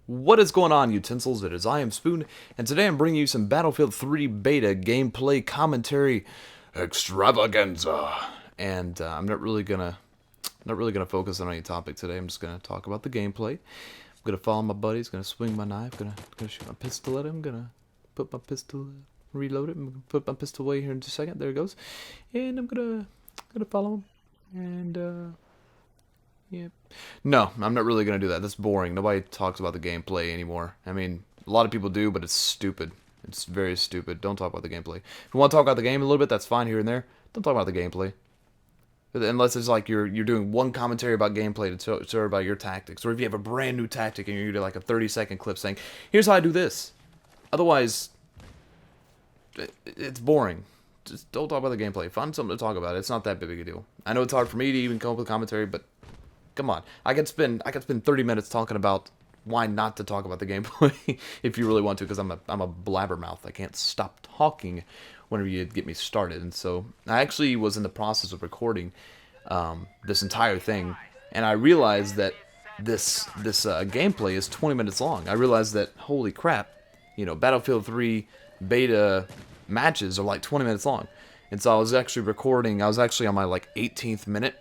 What is going on, Utensils? It is I am Spoon, and today I'm bringing you some Battlefield 3 beta gameplay commentary extravaganza. And I'm not really gonna focus on any topic today. I'm just gonna talk about the gameplay. I'm gonna follow my buddies. Gonna swing my knife. Gonna shoot my pistol at him. Gonna put my pistol, reload it. I'm gonna put my pistol away here in just a second. There it goes. And I'm gonna follow him. And yeah. No, I'm not really going to do that. That's boring. Nobody talks about the gameplay anymore. I mean, a lot of people do, but it's stupid. It's very stupid. Don't talk about the gameplay. If you want to talk about the game a little bit, that's fine here and there. Don't talk about the gameplay. Unless it's like you're doing one commentary about gameplay to show about your tactics. Or if you have a brand new tactic and you're doing like a 30-second clip saying, here's how I do this. Otherwise, it's boring. Just don't talk about the gameplay. Find something to talk about. It's not that big a deal. I know it's hard for me to even come up with commentary, but come on. I could spend 30 minutes talking about why not to talk about the gameplay if you really want to, because I'm a blabbermouth. I can't stop talking whenever you get me started. And so I actually was in the process of recording this entire thing, and I realized that this gameplay is 20 minutes long. I realized that, holy crap, Battlefield 3 beta matches are like 20 minutes long. And so I was actually recording. I was actually on my like 18th minute.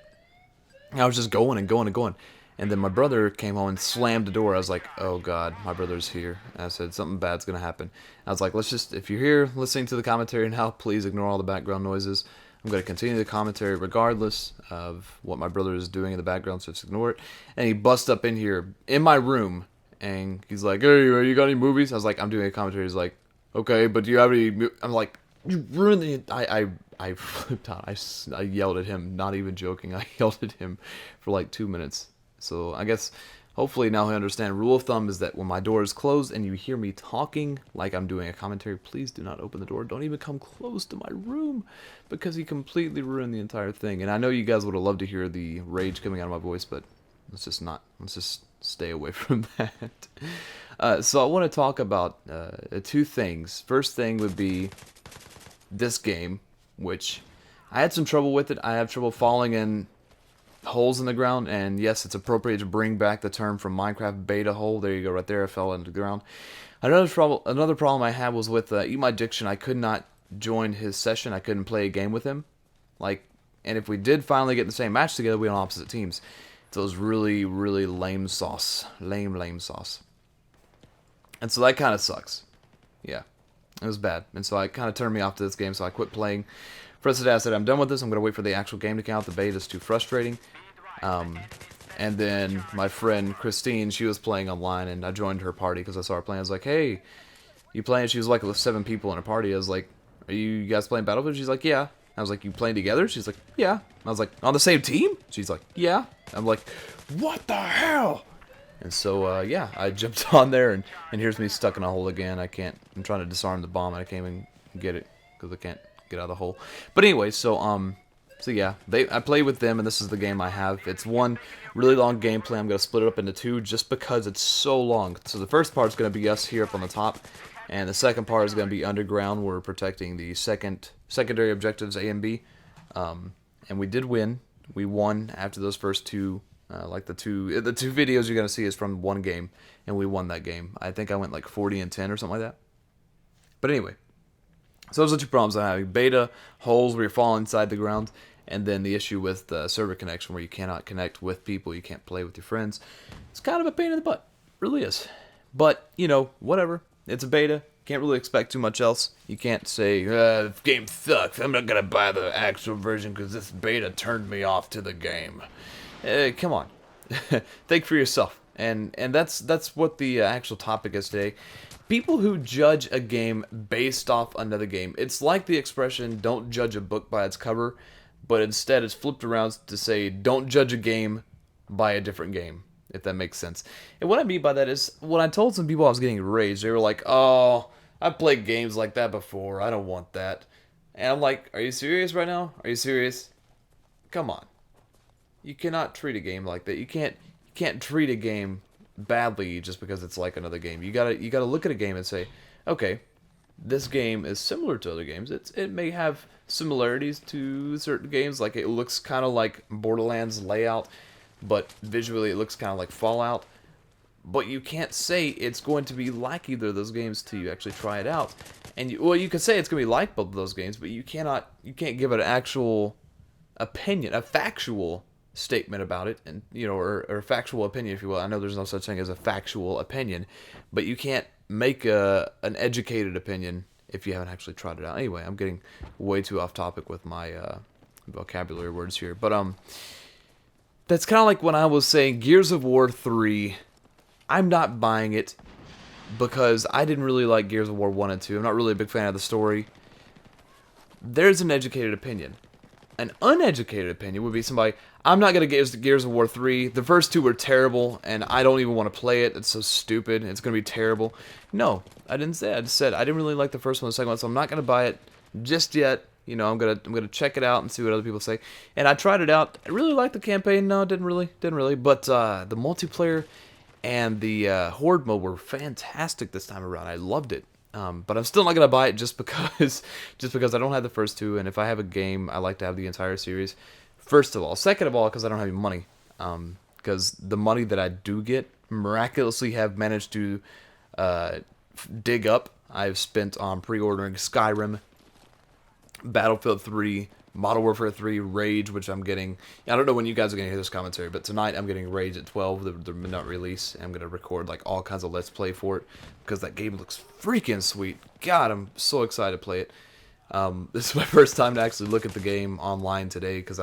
I was just going and going and going. And then my brother came home and slammed the door. I was like, oh God, my brother's here. And I said, something bad's going to happen. I was like, if you're here listening to the commentary now, please ignore all the background noises. I'm going to continue the commentary regardless of what my brother is doing in the background, so just ignore it. And he busts up in here, in my room, and he's like, hey, you got any movies? I was like, I'm doing a commentary. He's like, okay, but do you have any... I'm like, you ruined the... I flipped out. I yelled at him, not even joking. I yelled at him for like 2 minutes. So I guess hopefully now he understands. Rule of thumb is that when my door is closed and you hear me talking like I'm doing a commentary, please do not open the door. Don't even come close to my room, because he completely ruined the entire thing. And I know you guys would have loved to hear the rage coming out of my voice, but let's just stay away from that. So I want to talk about two things. First thing would be this game, which I had some trouble with it. I have trouble falling in holes in the ground, and yes, it's appropriate to bring back the term from Minecraft beta hole. There you go, right there. I fell into the ground. Another problem I had was with Eat My Diction. I could not join his session. I couldn't play a game with him. And if we did finally get in the same match together, we were on opposite teams. So it was really, really lame sauce. Lame sauce. And so that kind of sucks. Yeah. It was bad, and so it kind of turned me off to this game, so I quit playing. For today, I said, I'm done with this. I'm going to wait for the actual game to come out. The beta is too frustrating. And then my friend Christine, she was playing online, and I joined her party because I saw her playing. I was like, hey, you playing? She was like with 7 people in a party. I was like, are you guys playing Battlefield? She's like, yeah. I was like, you playing together? She's like, yeah. I was like, on the same team? She's like, yeah. I'm like, what the hell? And so, yeah, I jumped on there, and here's me stuck in a hole again. I'm trying to disarm the bomb, and I can't even get it, because I can't get out of the hole. But anyway, so yeah, I play with them, and this is the game I have. It's one really long gameplay. I'm going to split it up into 2 just because it's so long. So the first part is going to be us here up on the top, and the second part is going to be underground. We're protecting the secondary objectives, A and B. And we did win. We won after those first 2. The two videos you're gonna see is from one game, and we won that game. I think I went like 40-10 or something like that. But anyway, so those are 2 problems I have: beta holes where you fall inside the ground, and then the issue with the server connection where you cannot connect with people, you can't play with your friends. It's kind of a pain in the butt, it really is. But whatever. It's a beta. Can't really expect too much else. You can't say, the game sucks. I'm not gonna buy the actual version because this beta turned me off to the game. Come on, think for yourself, and that's what the actual topic is today. People who judge a game based off another game. It's like the expression "don't judge a book by its cover," but instead it's flipped around to say "don't judge a game by a different game," if that makes sense. And what I mean by that is, when I told some people I was getting rage, they were like, "Oh, I've played games like that before. I don't want that." And I'm like, "Are you serious right now? Are you serious? Come on." You cannot treat a game like that. You can't treat a game badly just because it's like another game. You gotta look at a game and say, okay, this game is similar to other games. It may have similarities to certain games, like it looks kind of like Borderlands layout, but visually it looks kind of like Fallout. But you can't say it's going to be like either of those games till you actually try it out. And well, you can say it's going to be like both of those games, but you can't give it an actual opinion, a factual statement about it, and or a factual opinion, if you will. I know there's no such thing as a factual opinion, but you can't make an educated opinion if you haven't actually tried it out. Anyway, I'm getting way too off topic with my vocabulary words here, but that's kind of like when I was saying Gears of War 3. I'm not buying it because I didn't really like Gears of War 1 and 2. I'm not really a big fan of the story. There's an educated opinion. An uneducated opinion would be somebody, I'm not going to get Gears of War 3. The first two were terrible, and I don't even want to play it. It's so stupid. It's going to be terrible. No, I didn't say. I just said I didn't really like the first one and the second one, so I'm not going to buy it just yet. I'm gonna check it out and see what other people say. And I tried it out. I really liked the campaign. No, didn't really. But the multiplayer and the Horde mode were fantastic this time around. I loved it. But I'm still not gonna buy it just because I don't have the first two, and if I have a game, I like to have the entire series. First of all, second of all, because I don't have any money. Because the money that I do get, miraculously have managed to dig up. I've spent on pre-ordering Skyrim, Battlefield 3, Modern Warfare 3, Rage, which I'm getting. I don't know when you guys are going to hear this commentary, but tonight I'm getting Rage at 12, the midnight release. And I'm going to record like all kinds of Let's Play for it because that game looks freaking sweet. God, I'm so excited to play it. This is my first time to actually look at the game online today because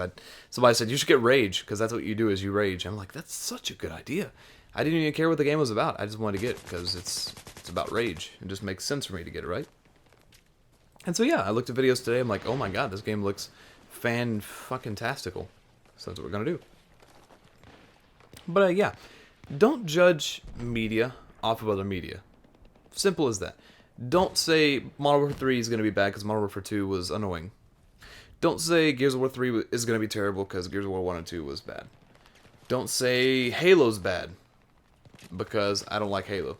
somebody said you should get Rage because that's what you do is you rage. I'm like, that's such a good idea. I didn't even care what the game was about. I just wanted to get it because it's about rage. It just makes sense for me to get it, right? And so yeah, I looked at videos today. I'm like, oh my god, this game looks fan-fucking-tastical. So that's what we're gonna do. But yeah, don't judge media off of other media. Simple as that. Don't say Modern Warfare 3 is gonna be bad because Modern Warfare 2 was annoying. Don't say Gears of War 3 is gonna be terrible because Gears of War 1 and 2 was bad. Don't say Halo's bad because I don't like Halo.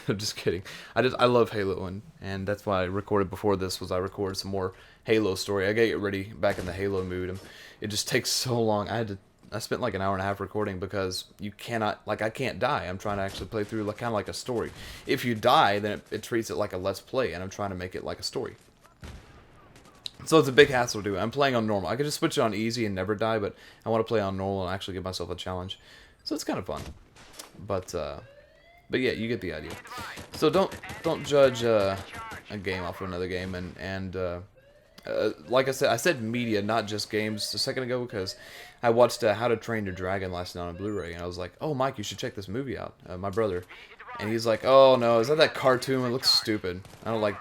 I'm just kidding. I love Halo, and that's why I recorded before this. I recorded some more Halo story. I gotta get ready back in the Halo mood. It just takes so long. I spent like an hour and a half recording because you cannot, like, I can't die. I'm trying to actually play through kind of like a story. If you die, then it treats it like a Let's Play, and I'm trying to make it like a story. So it's a big hassle to do. I'm playing on normal. I could just switch it on easy and never die, but I want to play on normal and actually give myself a challenge. So it's kind of fun. But yeah, you get the idea. So don't judge a game off of another game, and like I said media, not just games, a second ago because I watched How to Train Your Dragon last night on Blu-ray, and I was like, oh Mike, you should check this movie out. My brother, and he's like, oh no, is that cartoon? It looks stupid. I don't like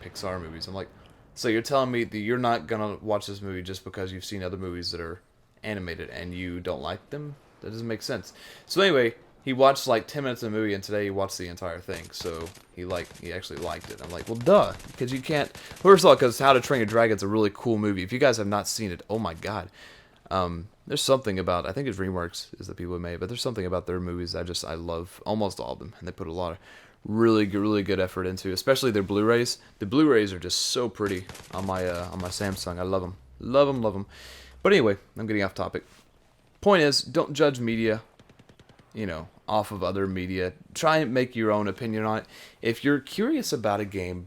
Pixar movies. I'm like, so you're telling me that you're not gonna watch this movie just because you've seen other movies that are animated and you don't like them? That doesn't make sense. So anyway, he watched like 10 minutes of the movie, and today he watched the entire thing. So he actually liked it. I'm like, well, duh, because you can't. First of all, because How to Train Your Dragon's a really cool movie. If you guys have not seen it, oh my god, there's something about. I think it's DreamWorks is the people who made it, but there's something about their movies I love almost all of them, and they put a lot of really good effort into, especially their Blu-rays. The Blu-rays are just so pretty on my Samsung. I love them. But anyway, I'm getting off topic. Point is, don't judge media, off of other media. Try and make your own opinion on it. If you're curious about a game,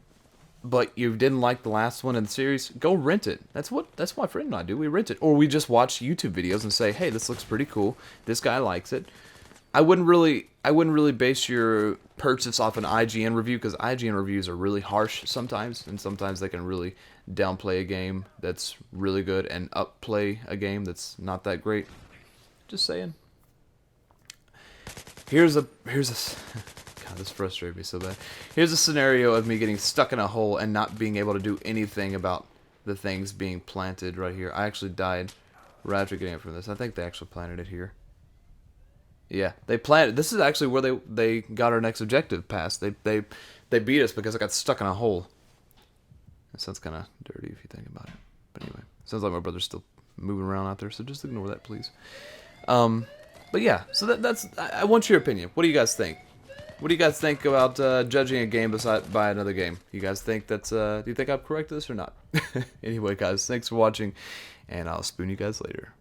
but you didn't like the last one in the series, go rent it. That's what my friend and I do. We rent it, or we just watch YouTube videos and say, hey, this looks pretty cool. This guy likes it. I wouldn't really base your purchase off an IGN review because IGN reviews are really harsh sometimes, and sometimes they can really downplay a game that's really good and upplay a game that's not that great. Just saying. Here's a God, this frustrated me so bad. Here's a scenario of me getting stuck in a hole and not being able to do anything about the things being planted right here. I actually died right after getting it from this. I think they actually planted it here. Yeah, they planted. This is actually where they got our next objective passed. They beat us because I got stuck in a hole. That sounds kind of dirty if you think about it. But anyway, sounds like my brother's still moving around out there, so just ignore that, please. But yeah, so that's. I want your opinion. What do you guys think? What do you guys think about judging a game by another game? You guys think that's do you think I'm correct with this or not? Anyway, guys, thanks for watching, and I'll spoon you guys later.